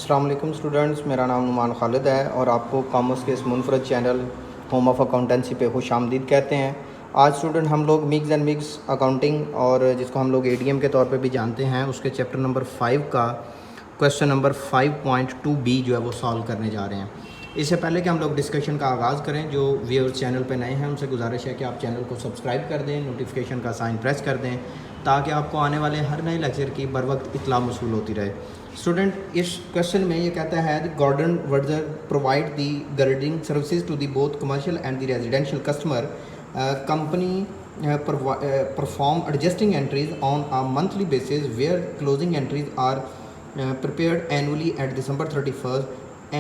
अस्सलाम वालेकुम स्टूडेंट्स, मेरा नाम नुमान खालिद है और आपको कॉमर्स के इस मुनफरद चैनल होम ऑफ अकाउंटेंसी पे खुश आमदीद कहते हैं। आज स्टूडेंट हम लोग मिक्स एंड मिक्स अकाउंटिंग और जिसको हम लोग एडीएम के तौर पे भी जानते हैं उसके चैप्टर नंबर 5 का क्वेश्चन नंबर 5.2 बी जो है वो सॉल्व करने जा रहे हैं। इससे पहले कि हम लोग डिस्कशन का आगाज़ करें, जो व्यूअर्स चैनल पे नए हैं उनसे गुजारिश है कि आप चैनल को सब्सक्राइब कर दें, नोटिफिकेशन का साइन प्रेस कर दें ताकि आपको आने वाले हर नए लेक्चर की बर वक्त इतला मसूल होती रहे। स्टूडेंट इस क्वेश्चन में ये कहता है Gordon Verger provide the gardening services to the both commercial and the residential customer company perform adjusting entries on a monthly basis where closing entries are prepared annually at December 31st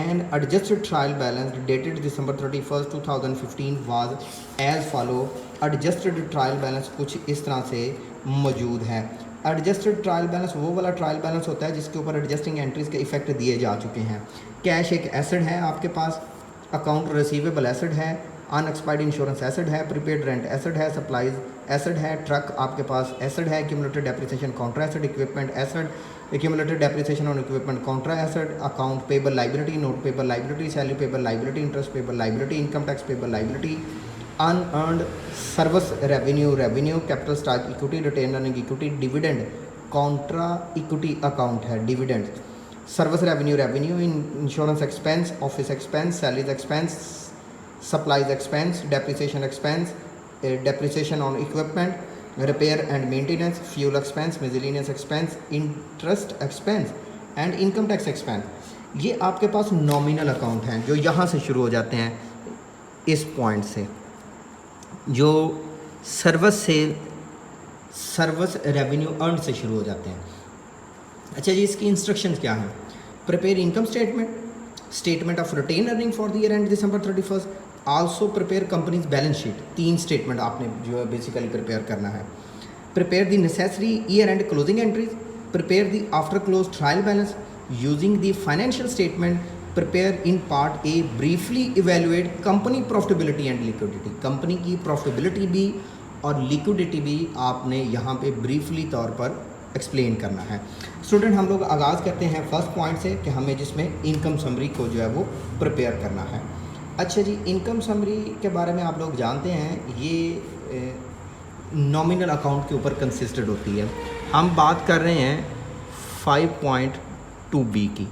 and adjusted trial balance dated December 31st 2015 was as follow। adjusted trial balance कुछ इस तरह से मौजूद है। Adjusted trial balance वो वाला trial balance होता है जिसके ऊपर एडजस्टिंग एंट्रीज के इफेक्ट दिए जा चुके हैं। कैश एक एसेट है आपके पास, अकाउंट रिसीवेबल एसेट है, अनएक्सपायर्ड इंश्योरेंस एसेट है, प्रीपेड रेंट एसेट है, सप्लाईज एसेट है, ट्रक आपके पास एसेट है, accumulated depreciation contra asset, equipment asset, accumulated depreciation on equipment contra asset, account payable liability, note payable liability, salary payable liability, interest payable liability, income tax payable liability, unearned service revenue, capital stock equity, retained earning equity, dividend contra equity account है, dividend, service revenue, insurance expense, office expense, salaries expense, supplies expense, depreciation on equipment, repair and maintenance, fuel expense, miscellaneous expense, interest expense and income tax expense. ये आपके पास nominal account हैं जो यहाँ से शुरू हो जाते हैं, इस पॉइंट से जो सर्विस रेवेन्यू अर्न से शुरू हो जाते हैं। अच्छा जी, इसकी इंस्ट्रक्शंस क्या हैं? Prepare income statement of retained earning for the year end December 31st, also prepare companies balance sheet. 3 statement आपने जो है बेसिकली प्रिपेयर करना है। Prepare the necessary year end closing entries, prepare the after close trial balance using the financial statement, prepare in part A briefly evaluate company profitability and liquidity. Company की profitability भी और liquidity भी आपने यहाँ पे briefly तौर पर explain करना है। स्टूडेंट हम लोग आगाज़ करते हैं फर्स्ट पॉइंट से कि हमें जिसमें इनकम समरी को जो है वो प्रिपेयर करना है। अच्छा जी, इनकम समरी के बारे में आप लोग जानते हैं ये नॉमिनल अकाउंट के ऊपर कंसिस्टेड होती है। हम बात कर रहे हैं 5.2 बी की।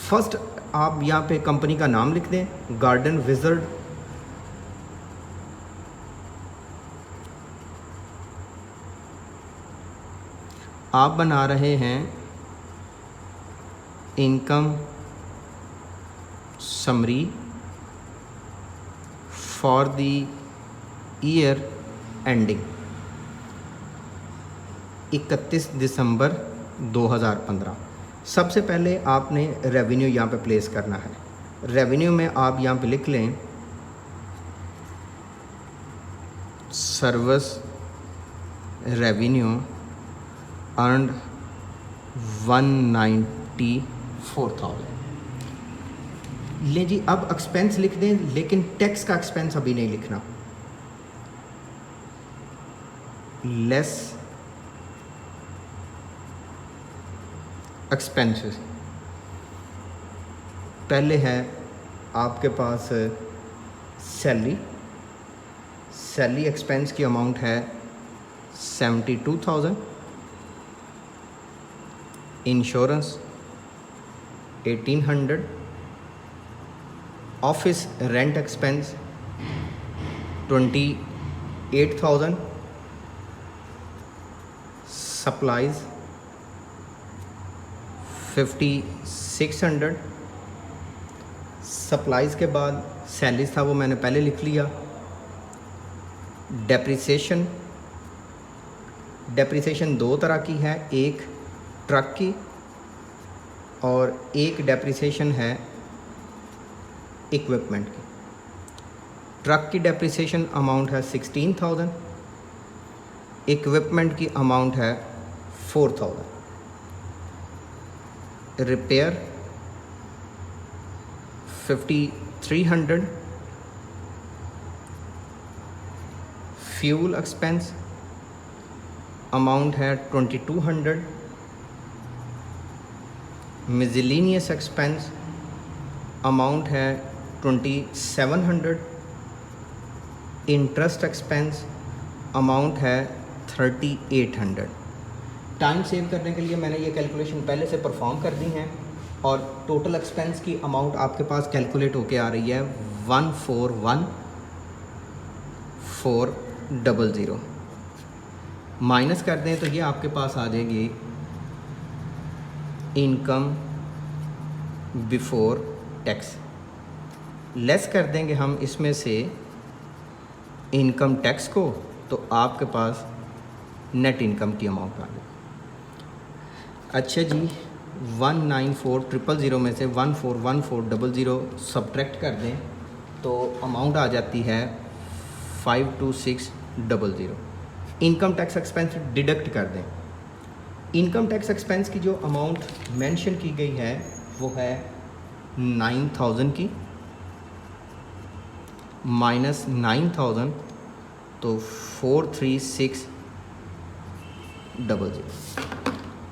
फर्स्ट आप यहाँ पे कंपनी का नाम लिख दें, गार्डन विजर्ड, आप बना रहे हैं income summary for the year ending 31 दिसंबर 2015। सबसे पहले आपने रेवेन्यू यहाँ पे प्लेस करना है। रेवेन्यू में आप यहाँ पे लिख लें सर्विस रेवेन्यू अर्नड 194,000। ले जी, अब एक्सपेंस लिख दें, लेकिन टैक्स का एक्सपेंस अभी नहीं लिखना। लेस एक्सपेंसेस पहले है आपके पास सैलरी एक्सपेंस की अमाउंट है 72,000, insurance 1800, office rent expense 28,000, supplies 5600। Supplies के बाद सैलरीज था वो मैंने पहले लिख लिया। डेप्रिसिएशन 2 तरह की है, एक ट्रक की और एक डेप्रिसिएशन है इक्विपमेंट की। ट्रक की डेप्रिसिएशन अमाउंट है 16,000, इक्विपमेंट की अमाउंट है 4,000। रिपेयर 5300, फ्यूल एक्सपेंस अमाउंट है 2200, मिसलेनियस एक्सपेंस अमाउंट है 2700, इंटरेस्ट एक्सपेंस अमाउंट है 3800। टाइम सेव करने के लिए मैंने ये कैलकुलेशन पहले से परफॉर्म कर दी हैं और टोटल एक्सपेंस की अमाउंट आपके पास कैलकुलेट होके आ रही है 141400। माइनस कर दें तो ये आपके पास आ जाएगी इनकम बिफोर टैक्स। लेस कर देंगे हम इसमें से इनकम टैक्स को, तो आपके पास नेट इनकम की अमाउंट आ गई। अच्छा जी, 194000 में से 141400 सब्ट्रैक्ट कर दें तो अमाउंट आ जाती है 52600। इनकम टैक्स एक्सपेंस डिडक्ट कर दें। इनकम टैक्स एक्सपेंस की जो अमाउंट मेंशन की गई है वो है 9000 की, माइनस 9000 तो 43600।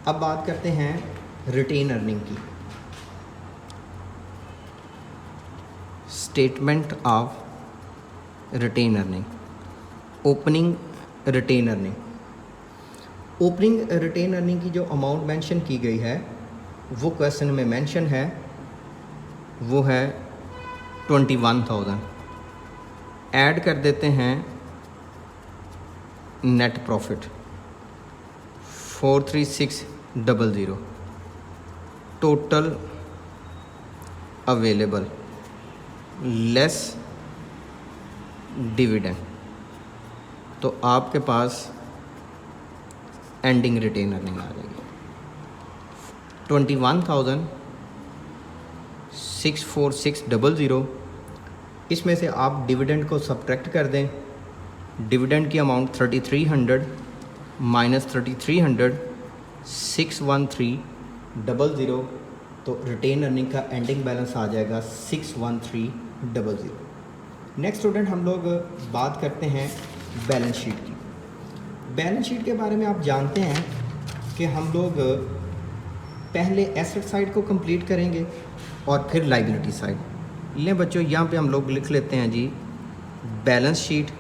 अब बात करते हैं रिटेन अर्निंग की। Statement of retained earning, opening retained earning. Opening retained earning की जो अमाउंट मेंशन की गई है वो क्वेश्चन में मेंशन है, वो है 21000। ऐड कर देते हैं net profit 43600। Total available less dividend, तो आपके पास एंडिंग रिटेन अर्निंग आ जाएगी 2164600। इसमें से आप डिविडेंड को सब्ट्रैक्ट कर दें। डिविडेंड की अमाउंट 3300 माइनस 3300 61300, तो रिटेन अर्निंग का एंडिंग बैलेंस आ जाएगा 61300। नेक्स्ट स्टूडेंट हम लोग बात करते हैं बैलेंस शीट की। बैलेंस शीट के बारे में आप जानते हैं कि हम लोग पहले एसेट साइड को कंप्लीट करेंगे और फिर लाइबिलिटी साइड। लें बच्चों, यहाँ पे हम लोग लिख लेते हैं जी बैलेंस शीट,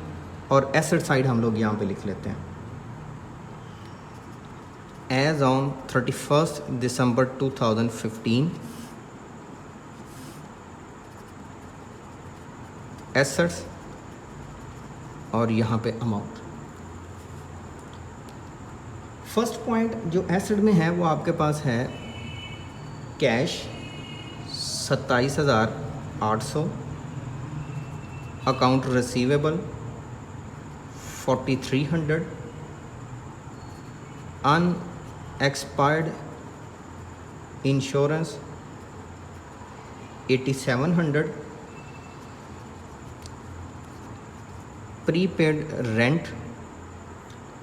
और एसेट साइड हम लोग यहाँ पे लिख लेते हैं। एज ऑन 31 दिसंबर 2015 एसेट्स, और यहाँ पे अमाउंट। फर्स्ट पॉइंट जो एसेट में है वो आपके पास है cash 27800, account receivable 4300, unexpired insurance 8700, prepaid rent,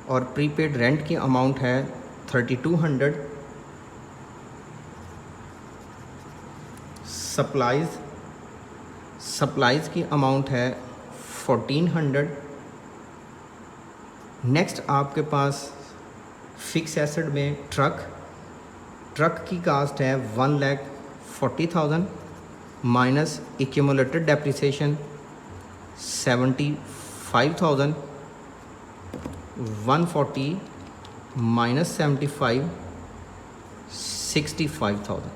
और प्रीपेड रेंट की अमाउंट है 3200, सप्लाइज़ की अमाउंट है 1400। नेक्स्ट आपके पास फिक्स एसेट में ट्रक की कास्ट है 1,40,000 minus accumulated depreciation 75,000, 140 minus 75 65,000।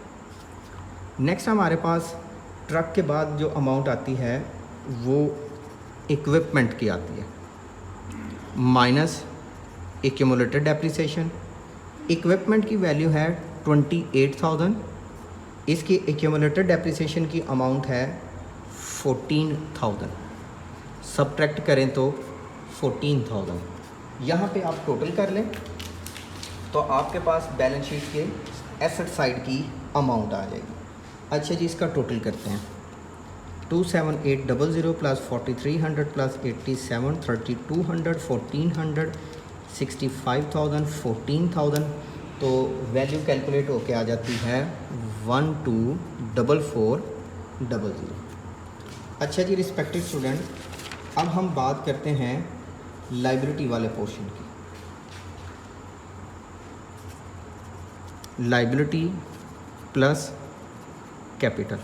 Next हमारे पास ट्रक के बाद जो अमाउंट आती है वो इक्विपमेंट की आती है, माइनस एक्यूमुलेटेड डेप्रिसिएशन। इक्विपमेंट की वैल्यू है 28,000, इसकी एक्यूमुलेटेड डेप्रिसिएशन की अमाउंट है 14,000। सब्ट्रैक्ट करें तो 14,000। यहाँ पे आप टोटल कर लें तो आपके पास बैलेंस शीट के एसेट साइड की अमाउंट आ जाएगी। अच्छा जी, इसका टोटल करते हैं। 27800 प्लस 4300 प्लस 87 3200 1400 65,000 14,000, तो वैल्यू कैलकुलेट होके आ जाती है 124400। अच्छा जी रिस्पेक्टेड स्टूडेंट, अब हम बात करते हैं लाइबिलिटी वाले पोर्शन की। Liability plus capital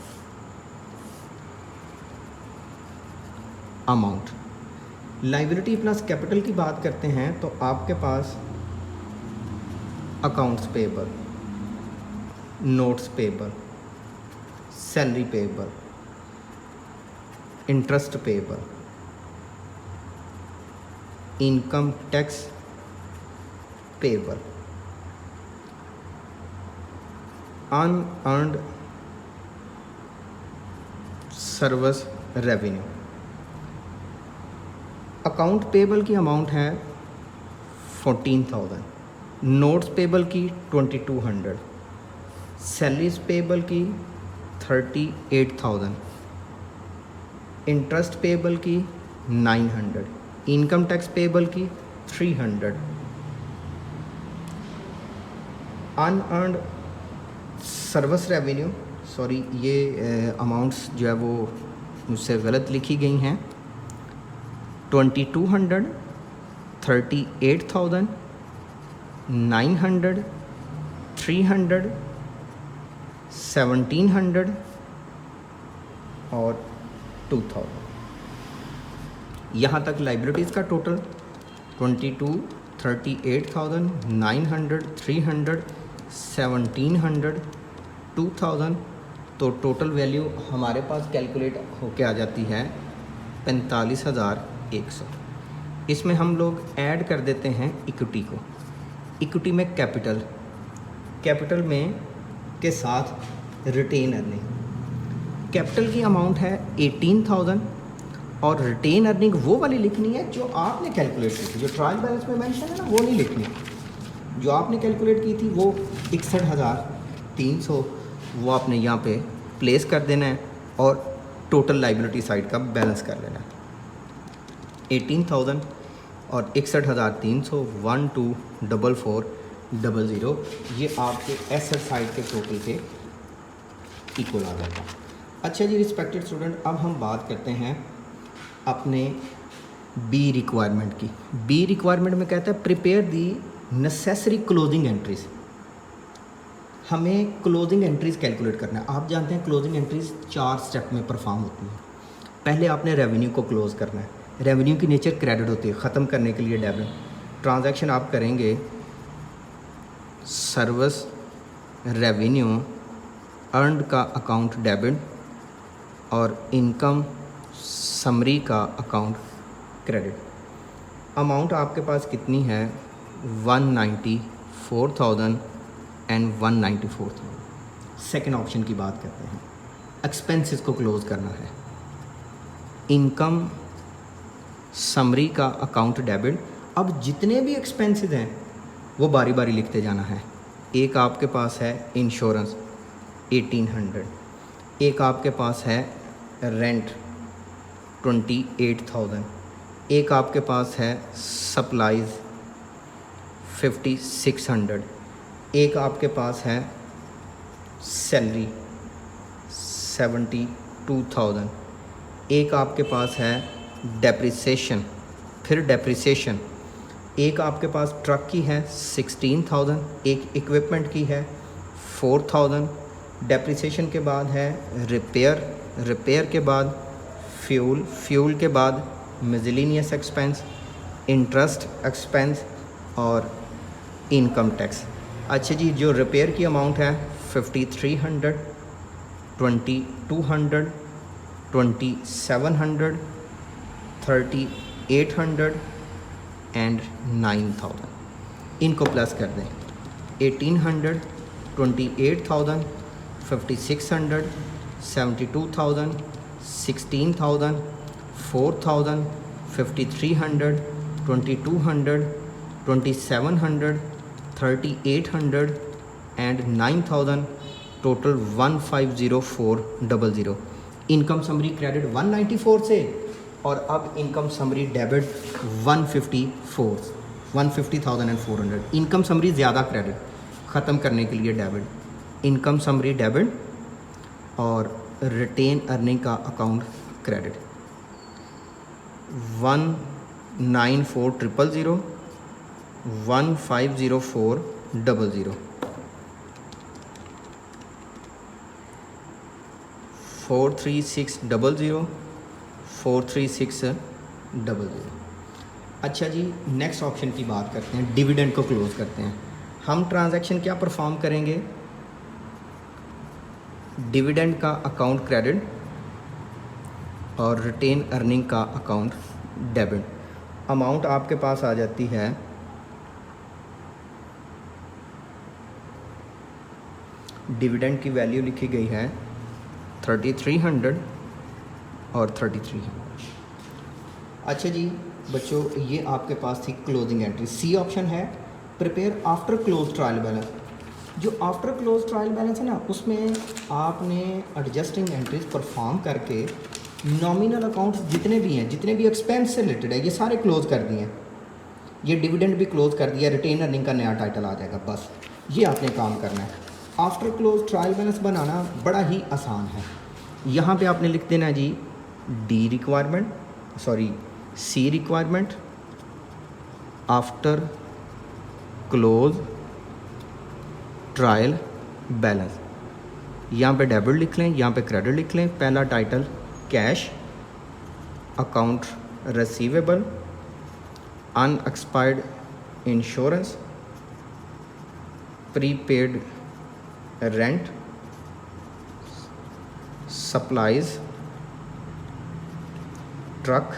amount. Liability plus capital की बात करते हैं तो आपके पास accounts payable, notes payable, salary payable, interest payable, income tax payable, unearned service revenue. Account payable की अमाउंट है 14,000, नोट्स पेएबल की 2200, सैलरीज पेएबल की 38,000, इंटरेस्ट पेएबल की 900, इनकम टैक्स पेएबल की 300, अनअर्न्ड सर्विस रेवेन्यू, सॉरी ये अमाउंट्स जो है वो मुझसे गलत लिखी गई हैं, 2200, 38,000, 900, 300, 1700 और 2000। यहाँ तक लाइबिलिटीज़ का टोटल 22, 38,000, 900, 300, 1700, 2000। तो टोटल वैल्यू हमारे पास कैलकुलेट होके आ जाती है 45,100। इसमें हम लोग ऐड कर देते हैं इक्विटी को। इक्विटी में कैपिटल में के साथ रिटेन अर्निंग। कैपिटल की अमाउंट है 18,000 और रिटेन अर्निंग वो वाली लिखनी है जो आपने कैलकुलेट की थी। जो ट्रायल बैलेंस में मेंशन है ना, वो नहीं लिखनी। जो आपने कैलकुलेट की थी वो 61,300 वो आपने यहाँ पे प्लेस कर देना है और टोटल लाइबिलिटी साइड का बैलेंस कर लेना है। 18,000 और 61,300, 124400 ये आपके एसेट साइड के टोटल के इक्वल आ जाता है। अच्छा जी रिस्पेक्टेड स्टूडेंट, अब हम बात करते हैं अपने बी रिक्वायरमेंट की। बी रिक्वायरमेंट में कहता है prepare the necessary closing entries. हमें क्लोजिंग एंट्रीज कैलकुलेट करना है। आप जानते हैं क्लोजिंग एंट्रीज 4 स्टेप में परफॉर्म होती हैं। पहले आपने रेवेन्यू को क्लोज करना है। रेवेन्यू की नेचर क्रेडिट होती है, ख़त्म करने के लिए डेबिट। ट्रांजैक्शन आप करेंगे सर्विस रेवेन्यू अर्नड का अकाउंट डेबिट और इनकम समरी का अकाउंट क्रेडिट। अमाउंट आपके पास कितनी है 194,000 एंड 194,000। सेकेंड ऑप्शन की बात करते हैं। एक्सपेंसेस को क्लोज करना है। इनकम समरी का अकाउंट डेबिट। अब जितने भी एक्सपेंसेस हैं वो बारी बारी लिखते जाना है। एक आपके पास है इंश्योरेंस 1800, एक आपके पास है रेंट 28,000, एक आपके पास है सप्लाइज 5600, एक आपके पास है सैलरी 72,000, एक आपके पास है डेप्रिसिएशन, फिर डेप्रिसिएशन, एक आपके पास ट्रक की है 16,000, एक इक्विपमेंट की है 4,000, डेप्रिसिएशन के बाद है रिपेयर के बाद फ्यूल के बाद मिसलेनियस एक्सपेंस, इंटरेस्ट एक्सपेंस और इनकम टैक्स। अच्छा जी, जो रिपेयर की अमाउंट है 5300, 2200, 2700, 3800 एंड 9000। इनको प्लस कर दें। 1800, 28,000, 5600, 72,000, 16,000, 4,000, 5300, 2200, 2700, 3800 and 9000। Total 150,400। Income summary credit 194 से और अब income summary debit 150,400। Income summary ज़्यादा क्रेडिट ख़त्म करने के लिए डेबिट, इनकम समरी डेबिट और रिटेन अर्निंग का अकाउंट क्रेडिट 194,000, 150,400। 43,600 43,600। अच्छा जी, नेक्स्ट ऑप्शन की बात करते हैं, डिविडेंड को क्लोज़ करते हैं। हम ट्रांजैक्शन क्या परफॉर्म करेंगे, डिविडेंड का अकाउंट क्रेडिट और रिटेन अर्निंग का अकाउंट डेबिट। अमाउंट आपके पास आ जाती है डिविडेंड की वैल्यू लिखी गई है 3300 और 3300। अच्छा जी बच्चों, ये आपके पास थी क्लोजिंग एंट्री। सी ऑप्शन है prepare after close trial balance. जो आफ्टर क्लोज ट्रायल बैलेंस है ना, उसमें आपने एडजस्टिंग एंट्रीज परफॉर्म करके नॉमिनल अकाउंट्स जितने भी हैं, जितने भी एक्सपेंस से रिलेटेड है, ये सारे क्लोज कर दिए हैं। ये डिविडेंड भी क्लोज कर दिया, रिटेन अर्निंग का नया टाइटल आ जाएगा। बस ये आपने काम करना है। आफ्टर क्लोज ट्रायल बैलेंस बनाना बड़ा ही आसान है। यहाँ पे आपने लिख देना है जी सी requirement after close trial balance. यहाँ पे डेबिट लिख लें, यहाँ पे क्रेडिट लिख लें। पहला title cash, account receivable, unexpired insurance, prepaid rent, supplies, truck,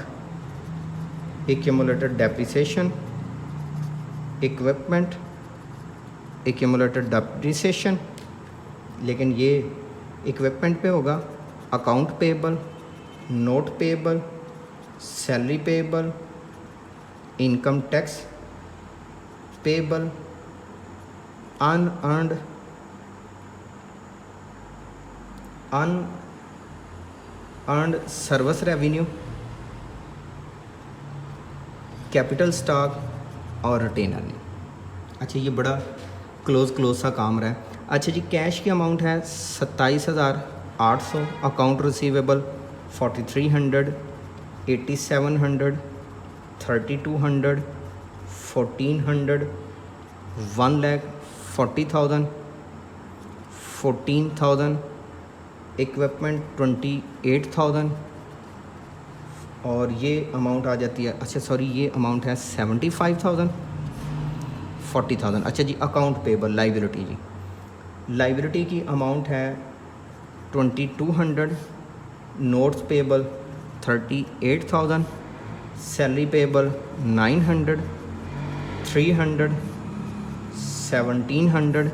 accumulated depreciation, equipment, accumulated depreciation, लेकिन ये इक्विपमेंट पे होगा, account payable, note payable, salary payable, income tax payable, unearned service revenue, capital stock और retain earning. अच्छा, ये बड़ा close सा काम रहा है। अच्छा जी, कैश की अमाउंट है 27,800, अकाउंट रिसीवेबल 4,300, 8,700, 3,200, 1,400, 1,40,000, 14,000, इक्विपमेंट 28,000 और ये अमाउंट आ जाती है, अच्छा सॉरी, ये अमाउंट है 75,000, 40,000। अच्छा जी, अकाउंट पेबल लाइबिलिटी जी, लाइबिलिटी की अमाउंट है 2,200, notes payable 38,000, salary payable 900, 300, 1,700,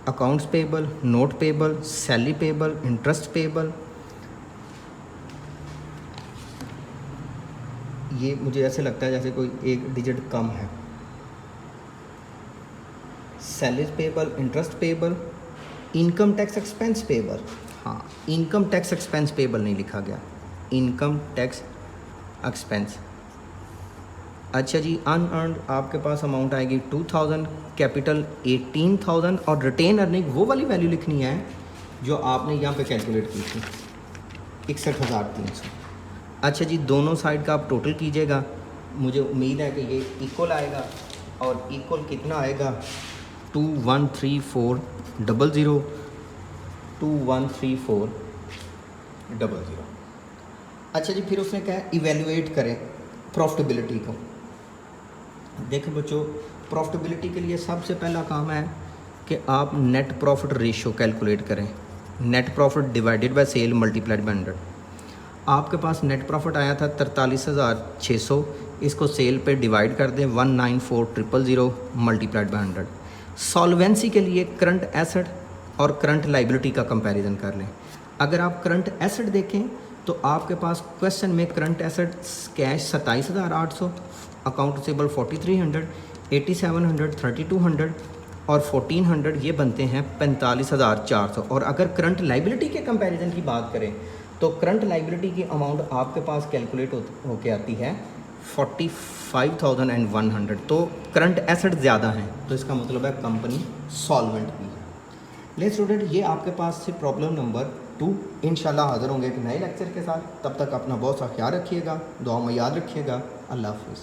accounts payable, note payable, salary payable, interest payable. ये मुझे ऐसे लगता है जैसे कोई एक डिजिट कम है। Salary payable, interest payable, income tax expense payable. हाँ, इनकम टैक्स एक्सपेंस पेबल नहीं लिखा गया, इनकम टैक्स एक्सपेंस। अच्छा जी, अनअर्नड आपके पास अमाउंट आएगी 2,000, कैपिटल 18,000 और रिटेन अर्निंग वो वाली वैल्यू लिखनी है जो आपने यहाँ पे कैलकुलेट की थी, 61,300। अच्छा जी, दोनों साइड का आप टोटल कीजिएगा। मुझे उम्मीद है कि ये इक्वल आएगा और इक्वल कितना आएगा 213400, 213400। अच्छा जी, फिर उसने कहा इवेल्युएट करें प्रॉफिटेबिलिटी को। देखो बच्चों, प्रॉफिटेबिलिटी के लिए सबसे पहला काम है कि आप नेट प्रॉफिट रेशियो कैलकुलेट करें। Net profit divided by sale multiplied by 100। आपके पास नेट प्रॉफिट आया था 43,600, इसको सेल पे डिवाइड कर दें 194,000 मल्टीप्लाइड बाय 100। सॉल्वेंसी के लिए करंट एसेट और करंट लाइबिलिटी का कंपैरिजन कर लें। अगर आप करंट एसेट देखें तो आपके पास क्वेश्चन में current asset cash 27,800, account receivable 4,300, 8,700, 3,200 और 1,400, ये बनते हैं 45,400। और अगर करंट लाइबिलिटी के कंपैरिजन की बात करें तो करंट लाइबिलिटी की अमाउंट आपके पास कैलकुलेट होके आती है 45,100। तो करंट एसेट ज़्यादा हैं, तो इसका मतलब है कंपनी सॉल्वेंट भी है। ले स्टूडेंट, ये आपके पास से प्रॉब्लम नंबर 2। इंशाल्लाह हाज़िर होंगे एक नए लेक्चर के साथ। तब तक अपना बहुत सा ख्याल रखिएगा, दुआ में याद रखिएगा। अल्लाह हाफ़िज़।